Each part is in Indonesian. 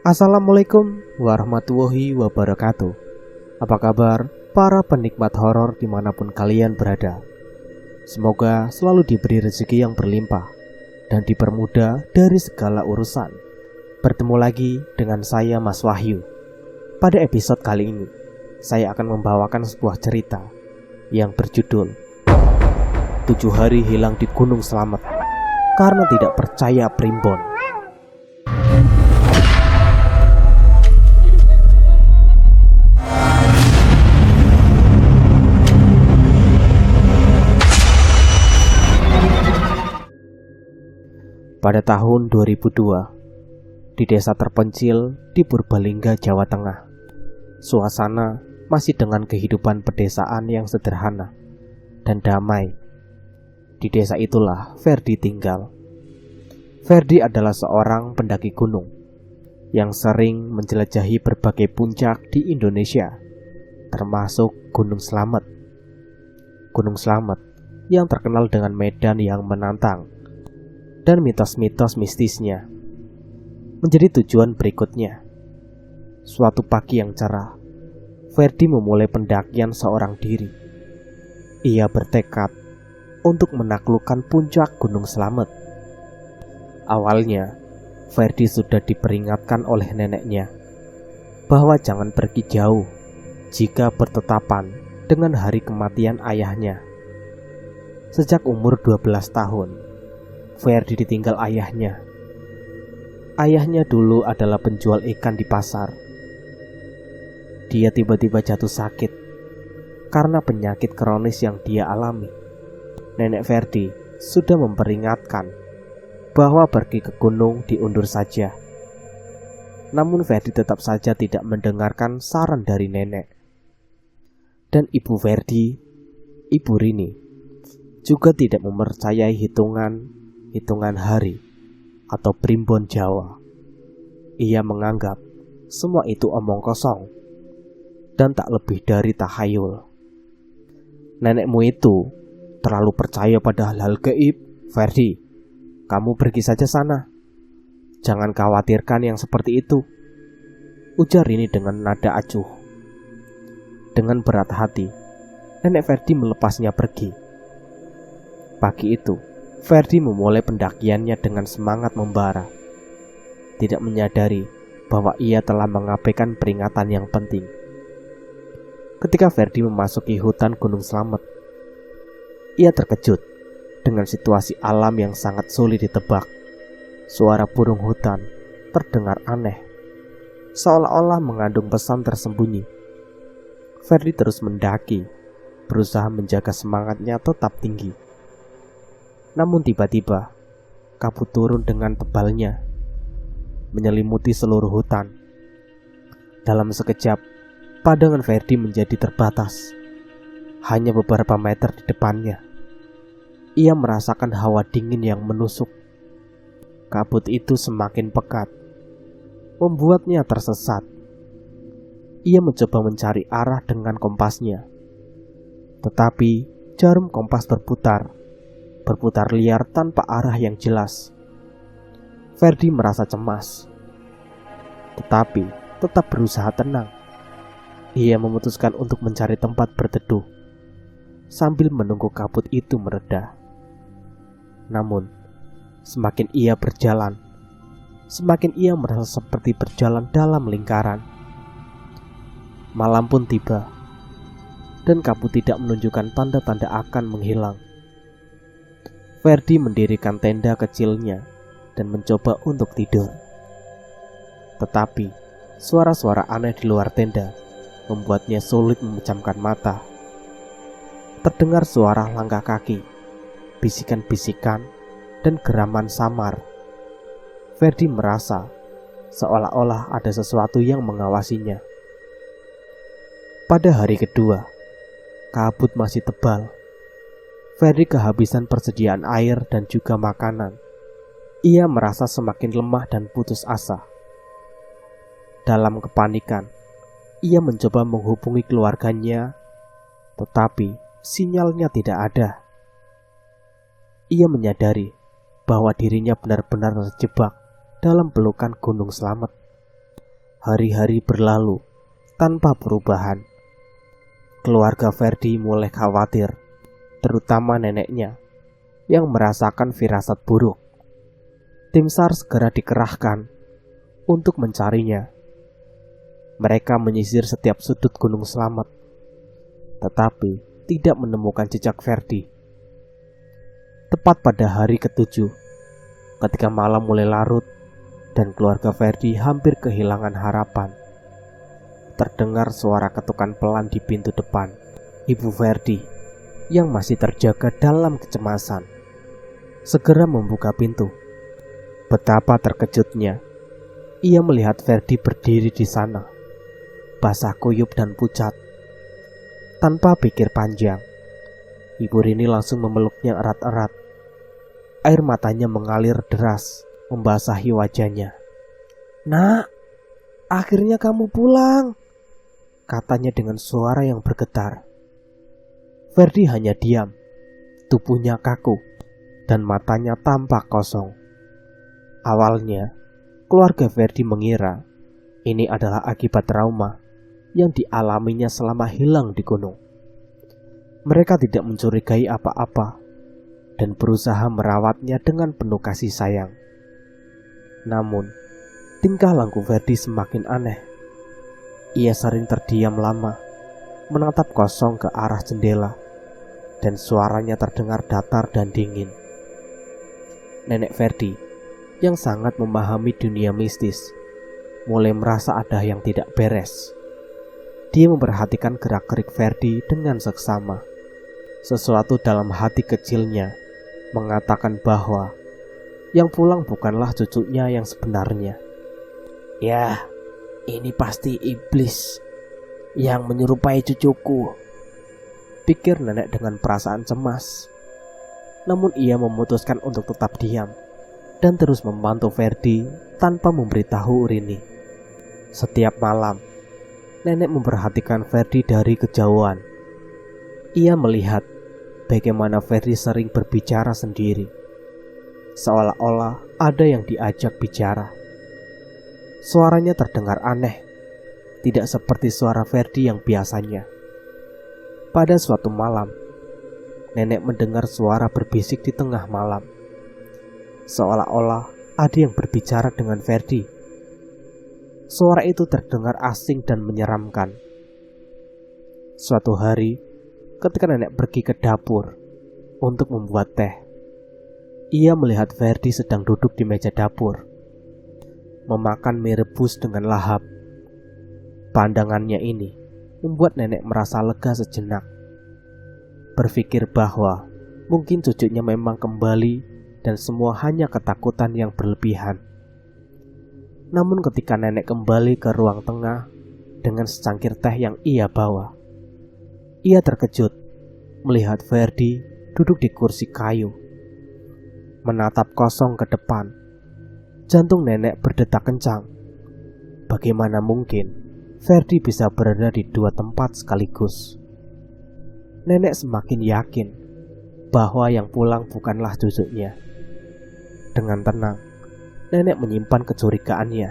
Assalamualaikum warahmatullahi wabarakatuh. Apa kabar para penikmat horor dimanapun kalian berada? Semoga selalu diberi rezeki yang berlimpah dan dipermudah dari segala urusan. Bertemu lagi dengan saya Mas Wahyu. Pada episode kali ini saya akan membawakan sebuah cerita yang berjudul 7 hari hilang di Gunung Slamet karena tidak percaya primbon. Pada tahun 2002, di desa terpencil di Purbalingga, Jawa Tengah, suasana masih dengan kehidupan pedesaan yang sederhana dan damai. Di desa itulah Ferdi tinggal. Ferdi adalah seorang pendaki gunung yang sering menjelajahi berbagai puncak di Indonesia, termasuk Gunung Slamet. Gunung Slamet yang terkenal dengan medan yang menantang dan mitos-mitos mistisnya. Menjadi tujuan berikutnya. Suatu pagi yang cerah, Ferdi memulai pendakian seorang diri. Ia bertekad untuk menaklukkan puncak Gunung Slamet. Awalnya, Ferdi sudah diperingatkan oleh neneknya bahwa jangan pergi jauh jika bertetapan dengan hari kematian ayahnya. Sejak umur 12 tahun, Ferdi ditinggal ayahnya. Ayahnya dulu adalah penjual ikan di pasar. Dia tiba-tiba jatuh sakit karena penyakit kronis yang dia alami. Nenek Ferdi sudah memperingatkan bahwa pergi ke gunung diundur saja. Namun Ferdi tetap saja tidak mendengarkan saran dari nenek. Dan ibu Ferdi, Ibu Rini, juga tidak mempercayai hitungan hari atau primbon Jawa. Ia menganggap semua itu omong kosong dan tak lebih dari tahayul. Nenekmu itu terlalu percaya pada hal-hal gaib. Ferdi, kamu pergi saja sana. Jangan khawatirkan yang seperti itu, ujar ini dengan nada acuh. Dengan berat hati, nenek Ferdi melepasnya pergi. Pagi itu Ferdi memulai pendakiannya dengan semangat membara, tidak menyadari bahwa ia telah mengabaikan peringatan yang penting. Ketika Ferdi memasuki hutan Gunung Slamet, ia terkejut dengan situasi alam yang sangat sulit ditebak. Suara burung hutan terdengar aneh, seolah-olah mengandung pesan tersembunyi. Ferdi terus mendaki, berusaha menjaga semangatnya tetap tinggi. Namun tiba-tiba, kabut turun dengan tebalnya, menyelimuti seluruh hutan. Dalam sekejap, pandangan Ferdi menjadi terbatas. Hanya beberapa meter di depannya, ia merasakan hawa dingin yang menusuk. Kabut itu semakin pekat, membuatnya tersesat. Ia mencoba mencari arah dengan kompasnya, tetapi jarum kompas berputar liar tanpa arah yang jelas. Ferdi merasa cemas, tetapi tetap berusaha tenang. Ia memutuskan untuk mencari tempat berteduh sambil menunggu kabut itu mereda. Namun, semakin ia berjalan, semakin ia merasa seperti berjalan dalam lingkaran. Malam pun tiba, dan kabut tidak menunjukkan tanda-tanda akan menghilang. Ferdi mendirikan tenda kecilnya dan mencoba untuk tidur. Tetapi suara-suara aneh di luar tenda membuatnya sulit memejamkan mata. Terdengar suara langkah kaki, bisikan-bisikan, dan geraman samar. Ferdi merasa seolah-olah ada sesuatu yang mengawasinya. Pada hari kedua, kabut masih tebal. Ferdi kehabisan persediaan air dan juga makanan. Ia merasa semakin lemah dan putus asa. Dalam kepanikan, ia mencoba menghubungi keluarganya, tetapi sinyalnya tidak ada. Ia menyadari bahwa dirinya benar-benar terjebak dalam pelukan Gunung Slamet. Hari-hari berlalu tanpa perubahan. Keluarga Ferdi mulai khawatir, terutama neneknya yang merasakan firasat buruk. Tim SAR segera dikerahkan untuk mencarinya. Mereka menyisir setiap sudut Gunung Slamet, tetapi tidak menemukan jejak Ferdi. Tepat pada hari ke-7, ketika malam mulai larut dan keluarga Ferdi hampir kehilangan harapan, terdengar suara ketukan pelan di pintu depan. Ibu Ferdi yang masih terjaga dalam kecemasan segera membuka pintu. Betapa terkejutnya ia melihat Ferdi berdiri di sana, basah kuyup dan pucat. Tanpa pikir panjang, Ibu Rini langsung memeluknya erat-erat. Air matanya mengalir deras membasahi wajahnya. "Nak, akhirnya kamu pulang," katanya dengan suara yang bergetar. Ferdi hanya diam, tubuhnya kaku dan matanya tampak kosong. Awalnya, keluarga Ferdi mengira ini adalah akibat trauma yang dialaminya selama hilang di gunung. Mereka tidak mencurigai apa-apa dan berusaha merawatnya dengan penuh kasih sayang. Namun, tingkah laku Ferdi semakin aneh. Ia sering terdiam lama, menatap kosong ke arah jendela, dan suaranya terdengar datar dan dingin. Nenek Ferdi yang sangat memahami dunia mistis mulai merasa ada yang tidak beres. Dia memperhatikan gerak-gerik Ferdi dengan seksama. Sesuatu dalam hati kecilnya mengatakan bahwa yang pulang bukanlah cucunya yang sebenarnya. "Ya, ini pasti iblis yang menyerupai cucuku," pikir nenek dengan perasaan cemas. Namun ia memutuskan untuk tetap diam dan terus memantau Ferdi tanpa memberitahu Rini. Setiap malam, nenek memperhatikan Ferdi dari kejauhan. Ia melihat bagaimana Ferdi sering berbicara sendiri, seolah-olah ada yang diajak bicara. Suaranya terdengar aneh, tidak seperti suara Ferdi yang biasanya. Pada suatu malam, nenek mendengar suara berbisik di tengah malam, seolah-olah ada yang berbicara dengan Ferdi. Suara itu terdengar asing dan menyeramkan. Suatu hari, ketika nenek pergi ke dapur untuk membuat teh, ia melihat Ferdi sedang duduk di meja dapur, memakan mie rebus dengan lahap. Pandangannya ini membuat nenek merasa lega sejenak, berpikir bahwa mungkin cucunya memang kembali dan semua hanya ketakutan yang berlebihan. Namun ketika nenek kembali ke ruang tengah dengan secangkir teh yang ia bawa, ia terkejut melihat Ferdi duduk di kursi kayu, menatap kosong ke depan. Jantung nenek berdetak kencang. Bagaimana mungkin Ferdi bisa berada di dua tempat sekaligus? Nenek semakin yakin bahwa yang pulang bukanlah cucunya. Dengan tenang, nenek menyimpan kecurigaannya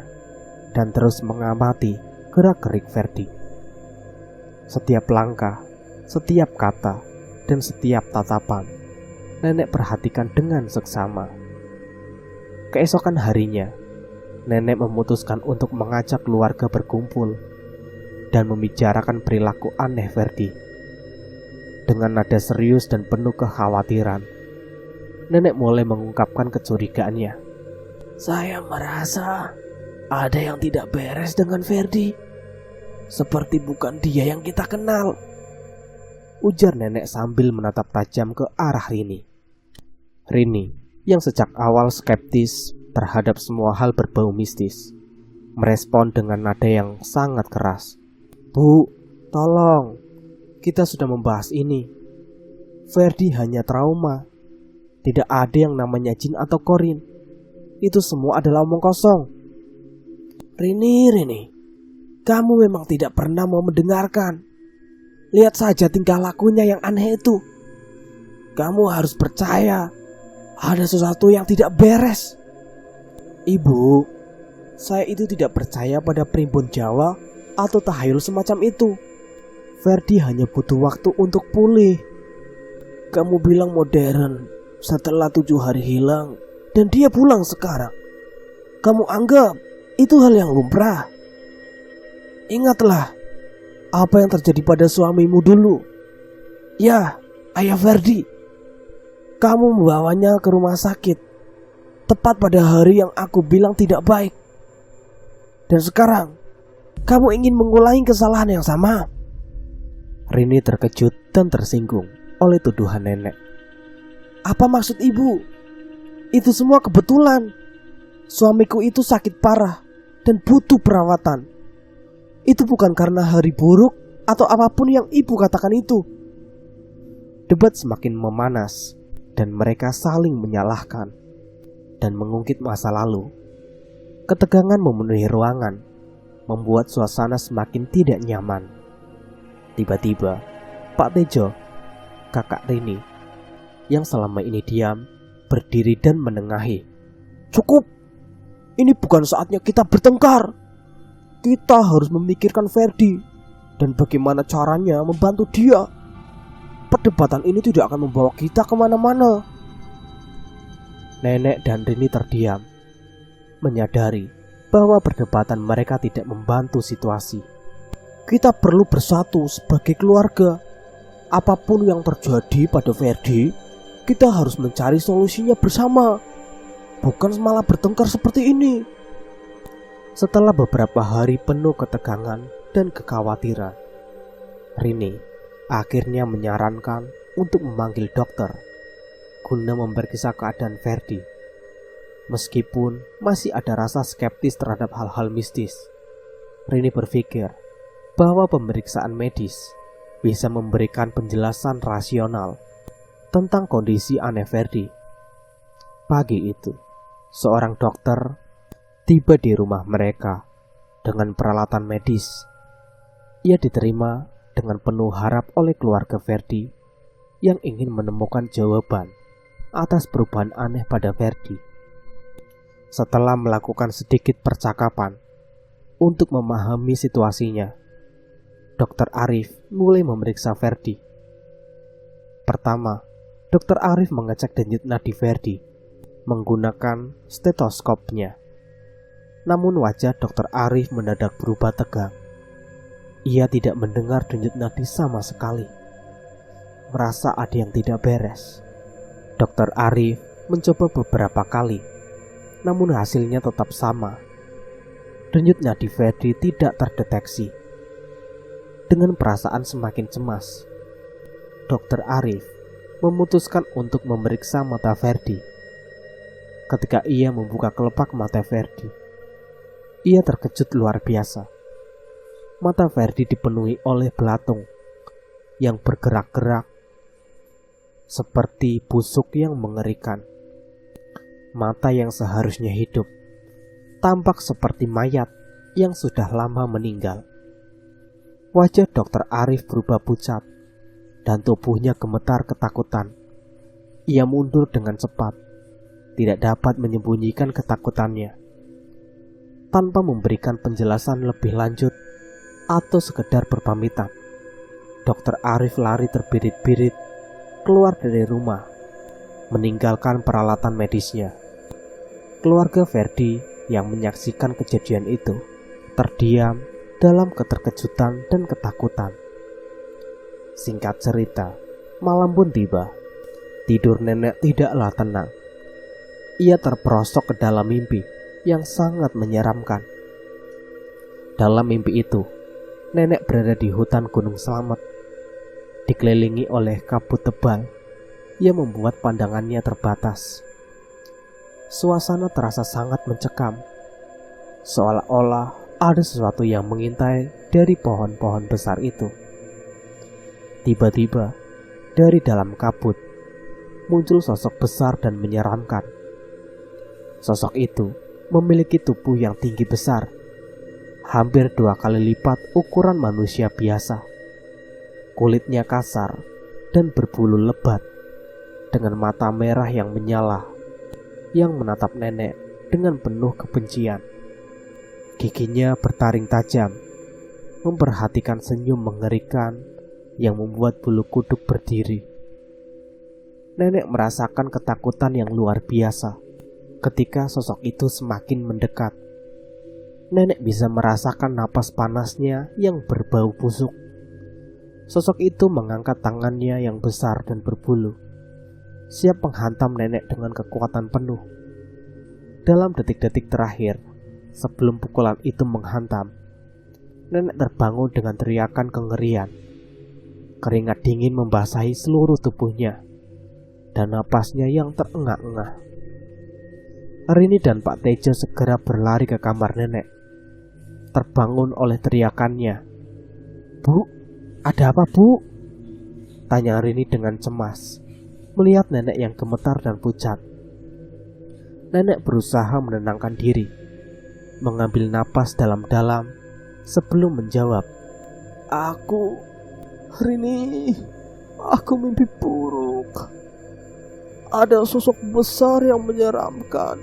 dan terus mengamati gerak-gerik Ferdi. Setiap langkah, setiap kata, dan setiap tatapan, nenek perhatikan dengan seksama. Keesokan harinya, nenek memutuskan untuk mengajak keluarga berkumpul dan membicarakan perilaku aneh Ferdi. Dengan nada serius dan penuh kekhawatiran, nenek mulai mengungkapkan kecurigaannya. "Saya merasa ada yang tidak beres dengan Ferdi. Seperti bukan dia yang kita kenal," ujar nenek sambil menatap tajam ke arah Rini. Rini, yang sejak awal skeptis terhadap semua hal berbau mistis, merespon dengan nada yang sangat keras. "Bu, tolong, kita sudah membahas ini. Ferdi hanya trauma. Tidak ada yang namanya jin atau korin. Itu semua adalah omong kosong." Rini, kamu memang tidak pernah mau mendengarkan. Lihat saja tingkah lakunya yang aneh itu. Kamu harus percaya ada sesuatu yang tidak beres." "Ibu, Saya itu tidak percaya pada primbon Jawa atau tahayul semacam itu. Ferdi hanya butuh waktu untuk pulih. Kamu bilang modern setelah 7 hari hilang dan dia pulang sekarang. Kamu anggap itu hal yang lumrah. Ingatlah apa yang terjadi pada suamimu dulu. Ya, Ayah Ferdi. Kamu membawanya ke rumah sakit tepat pada hari yang aku bilang tidak baik. Dan sekarang kamu ingin mengulangi kesalahan yang sama. Rini terkejut dan tersinggung oleh tuduhan nenek. Apa maksud ibu? Itu semua kebetulan. Suamiku itu sakit parah dan butuh perawatan. Itu bukan karena hari buruk atau apapun yang ibu katakan itu. Debat semakin memanas dan mereka saling menyalahkan dan mengungkit masa lalu. Ketegangan memenuhi ruangan, membuat suasana semakin tidak nyaman. Tiba-tiba, Pak Tejo, kakak Rini, yang selama ini diam, berdiri dan menengahi. Cukup, ini bukan saatnya kita bertengkar. Kita harus memikirkan Ferdi dan bagaimana caranya membantu dia. Perdebatan ini tidak akan membawa kita kemana-mana. Nenek dan Rini terdiam, menyadari bahwa perdebatan mereka tidak membantu situasi. Kita perlu bersatu sebagai keluarga. Apapun yang terjadi pada Ferdi, kita harus mencari solusinya bersama, bukan malah bertengkar seperti ini. Setelah beberapa hari penuh ketegangan dan kekhawatiran, Rini akhirnya menyarankan untuk memanggil dokter guna memeriksa keadaan Ferdi. Meskipun masih ada rasa skeptis terhadap hal-hal mistis, Rini berpikir bahwa pemeriksaan medis bisa memberikan penjelasan rasional tentang kondisi aneh Ferdi. Pagi itu, seorang dokter tiba di rumah mereka dengan peralatan medis. Ia diterima dengan penuh harap oleh keluarga Ferdi yang ingin menemukan jawaban atas perubahan aneh pada Ferdi. Setelah melakukan sedikit percakapan untuk memahami situasinya, Dr. Arif mulai memeriksa Ferdi. Pertama, Dr. Arif mengecek denyut nadi Ferdi menggunakan stetoskopnya. Namun wajah Dr. Arif mendadak berubah tegang. Ia tidak mendengar denyut nadi sama sekali. Merasa ada yang tidak beres. Dr. Arif mencoba beberapa kali, namun hasilnya tetap sama. Denyut nadi Ferdi tidak terdeteksi. Dengan perasaan semakin cemas, Dr. Arif memutuskan untuk memeriksa mata Ferdi. Ketika ia membuka kelopak mata Ferdi, ia terkejut luar biasa. Mata Ferdi dipenuhi oleh belatung yang bergerak-gerak seperti busuk yang mengerikan. Mata yang seharusnya hidup tampak seperti mayat yang sudah lama meninggal. Wajah Dr. Arif berubah pucat dan tubuhnya gemetar ketakutan. Ia mundur dengan cepat, tidak dapat menyembunyikan ketakutannya. Tanpa memberikan penjelasan lebih lanjut atau sekedar berpamitan, Dr. Arif lari terbirit-birit keluar dari rumah, meninggalkan peralatan medisnya. Keluarga Ferdi yang menyaksikan kejadian itu terdiam dalam keterkejutan dan ketakutan. Singkat cerita, malam pun tiba. Tidur nenek tidaklah tenang. Ia terperosok ke dalam mimpi yang sangat menyeramkan. Dalam mimpi itu, nenek berada di hutan Gunung Slamet, dikelilingi oleh kabut tebal yang membuat pandangannya terbatas. Suasana terasa sangat mencekam, seolah-olah ada sesuatu yang mengintai dari pohon-pohon besar itu. Tiba-tiba, dari dalam kabut, muncul sosok besar dan menyeramkan. Sosok itu memiliki tubuh yang tinggi besar, hampir 2 kali lipat ukuran manusia biasa. Kulitnya kasar dan berbulu lebat, dengan mata merah yang menyala, yang menatap nenek dengan penuh kebencian. Giginya bertaring tajam, memperhatikan senyum mengerikan yang membuat bulu kuduk berdiri. Nenek merasakan ketakutan yang luar biasa ketika sosok itu semakin mendekat. Nenek bisa merasakan napas panasnya yang berbau busuk. Sosok itu mengangkat tangannya yang besar dan berbulu, siap menghantam nenek dengan kekuatan penuh. Dalam detik-detik terakhir, sebelum pukulan itu menghantam, nenek terbangun dengan teriakan kengerian. Keringat dingin membasahi seluruh tubuhnya, dan napasnya yang terengah-engah. Rini dan Pak Tejo segera berlari ke kamar nenek, terbangun oleh teriakannya. "Bu, ada apa, Bu?" tanya Rini dengan cemas, melihat nenek yang gemetar dan pucat. Nenek berusaha menenangkan diri, mengambil napas dalam-dalam sebelum menjawab. Rini, aku mimpi buruk. Ada sosok besar yang menyeramkan,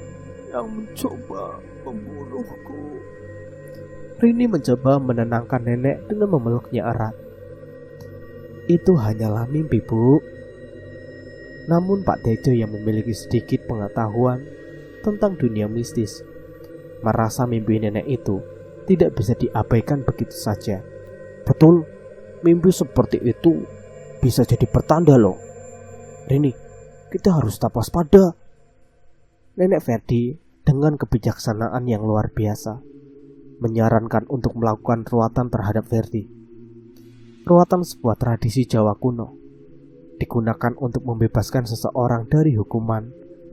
yang mencoba membunuhku." Rini mencoba menenangkan nenek dengan memeluknya erat. "Itu hanyalah mimpi, Bu." Namun Pak Tejo yang memiliki sedikit pengetahuan tentang dunia mistis merasa mimpi nenek itu tidak bisa diabaikan begitu saja. "Betul, mimpi seperti itu bisa jadi pertanda loh. Rini, kita harus tetap waspada." Nenek Ferdi dengan kebijaksanaan yang luar biasa menyarankan untuk melakukan ruatan terhadap Ferdi. Ruatan sebuah tradisi Jawa kuno, digunakan untuk membebaskan seseorang dari hukuman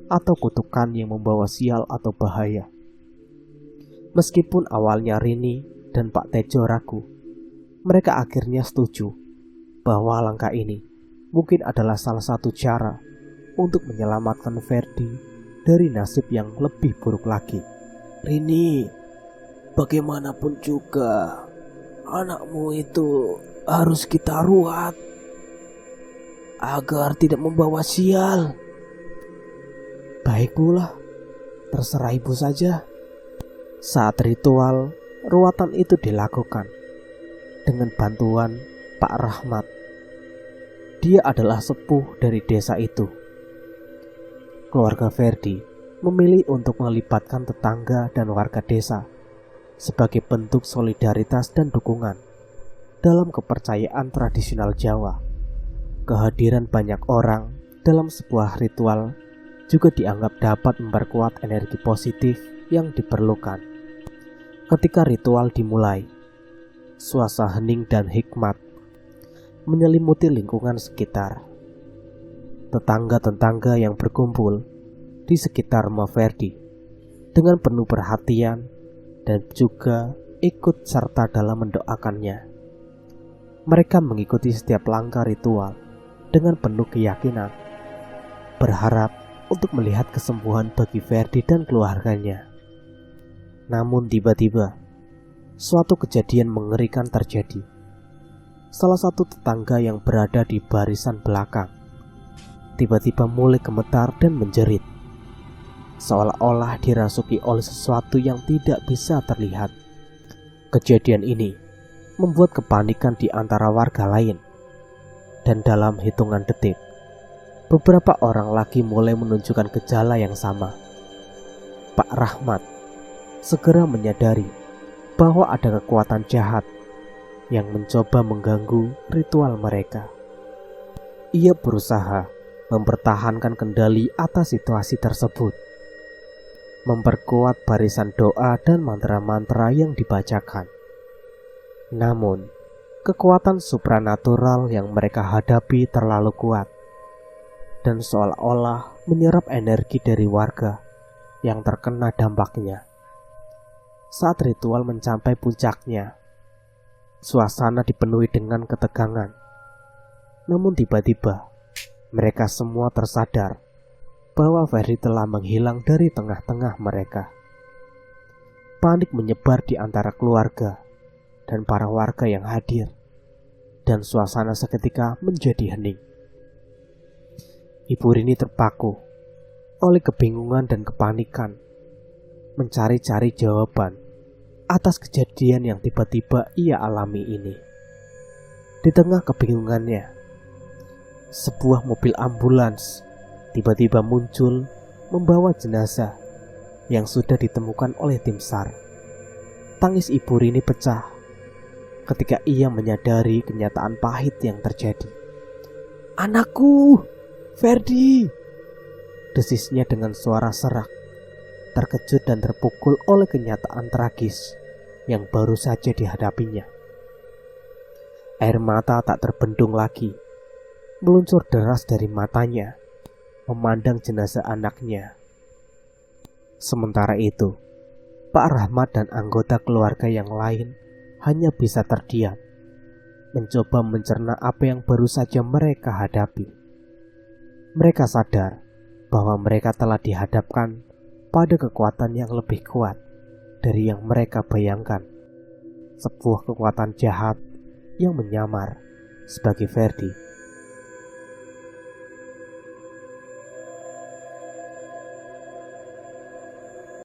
atau kutukan yang membawa sial atau bahaya. Meskipun awalnya Rini dan Pak Tejo ragu, mereka akhirnya setuju bahwa langkah ini mungkin adalah salah satu cara untuk menyelamatkan Ferdi dari nasib yang lebih buruk lagi. "Rini, bagaimanapun juga anakmu itu harus kita ruat agar tidak membawa sial." "Baik pula, terserah ibu saja." Saat ritual ruatan itu dilakukan dengan bantuan Pak Rahmat. Dia adalah sepuh dari desa itu. Keluarga Ferdi memilih untuk melibatkan tetangga dan warga desa sebagai bentuk solidaritas dan dukungan. Dalam kepercayaan tradisional Jawa, kehadiran banyak orang dalam sebuah ritual juga dianggap dapat memperkuat energi positif yang diperlukan. Ketika ritual dimulai, suasana hening dan hikmat menyelimuti lingkungan sekitar. Tetangga-tetangga yang berkumpul di sekitar rumah Ferdi dengan penuh perhatian dan juga ikut serta dalam mendoakannya. Mereka mengikuti setiap langkah ritual dengan penuh keyakinan, berharap untuk melihat kesembuhan bagi Ferdi dan keluarganya. Namun tiba-tiba, suatu kejadian mengerikan terjadi. Salah satu tetangga yang berada di barisan belakang tiba-tiba mulai gemetar dan menjerit, seolah-olah dirasuki oleh sesuatu yang tidak bisa terlihat. Kejadian ini membuat kepanikan di antara warga lain, dan dalam hitungan detik, beberapa orang lagi mulai menunjukkan gejala yang sama. Pak Rahmat segera menyadari bahwa ada kekuatan jahat yang mencoba mengganggu ritual mereka. Ia berusaha mempertahankan kendali atas situasi tersebut, memperkuat barisan doa dan mantra-mantra yang dibacakan. Namun, kekuatan supranatural yang mereka hadapi terlalu kuat dan seolah-olah menyerap energi dari warga yang terkena dampaknya. Saat ritual mencapai puncaknya, suasana dipenuhi dengan ketegangan. Namun tiba-tiba, mereka semua tersadar bahwa Ferdi telah menghilang dari tengah-tengah mereka. Panik menyebar di antara keluarga dan para warga yang hadir, dan suasana seketika menjadi hening. Ibu Rini terpaku oleh kebingungan dan kepanikan, mencari-cari jawaban atas kejadian yang tiba-tiba ia alami ini. Di tengah kebingungannya, sebuah mobil ambulans tiba-tiba muncul membawa jenazah yang sudah ditemukan oleh tim SAR. Tangis Ibu Rini pecah ketika ia menyadari kenyataan pahit yang terjadi. "Anakku, Ferdi!" desisnya dengan suara serak, terkejut dan terpukul oleh kenyataan tragis yang baru saja dihadapinya. Air mata tak terbendung lagi, meluncur deras dari matanya, memandang jenazah anaknya. Sementara itu, Pak Rahmat dan anggota keluarga yang lain hanya bisa terdiam, mencoba mencerna apa yang baru saja mereka hadapi. Mereka sadar bahwa mereka telah dihadapkan pada kekuatan yang lebih kuat dari yang mereka bayangkan. Sebuah kekuatan jahat yang menyamar sebagai Ferdi.